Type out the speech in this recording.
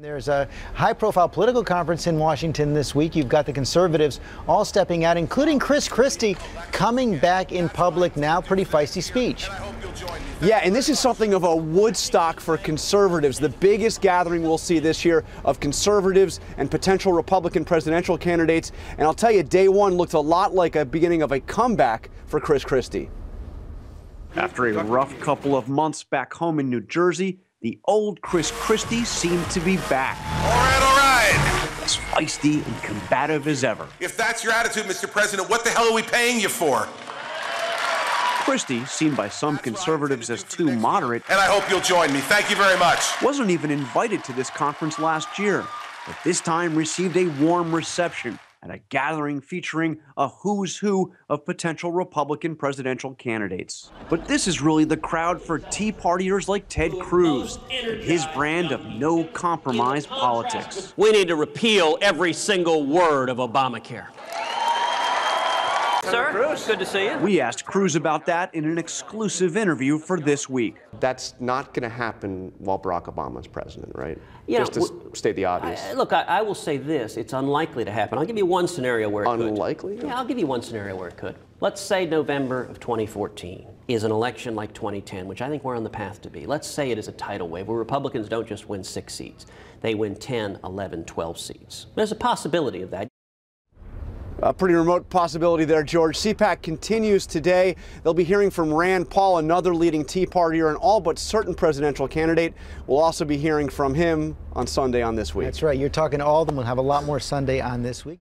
There's a high-profile political conference in Washington this week. You've got the conservatives all stepping out, including Christie coming back in public now. Pretty feisty speech. Yeah, and this is something of a Woodstock for conservatives, the biggest gathering we'll see this year of conservatives and potential Republican presidential candidates. And I'll tell you, day one looked a lot like a beginning of a comeback for Christie. After a rough couple of months back home in New Jersey, the old Christie seemed to be back. All right. As feisty and combative as ever. If that's your attitude, Mr. President, what the hell are we paying you for? Christie, seen by some conservatives as too moderate, and I hope you'll join me. Thank you very much. Wasn't even invited to this conference last year, but this time received a warm reception at a gathering featuring a who's who of potential Republican presidential candidates. But this is really the crowd for Tea Partiers like Ted Cruz and his brand of no-compromise politics. We need to repeal every single word of Obamacare. Sir, Cruz, good to see you. We asked Cruz about that in an exclusive interview for this week. That's not going to happen while Barack Obama's president, right? Just to state the obvious. Look, I will say this. It's unlikely to happen. I'll give you one scenario where it could. Unlikely? Yeah, I'll give you one scenario where it could. Let's say November of 2014 is an election like 2010, which I think we're on the path to be. Let's say it is a tidal wave where Republicans don't just win 6 seats. They win 10, 11, 12 seats. There's a possibility of that. A pretty remote possibility there, George. CPAC continues today. They'll be hearing from Rand Paul, another leading Tea Partier and all but certain presidential candidate. We'll also be hearing from him on Sunday on This Week. That's right. You're talking to all of them. We'll have a lot more Sunday on This Week.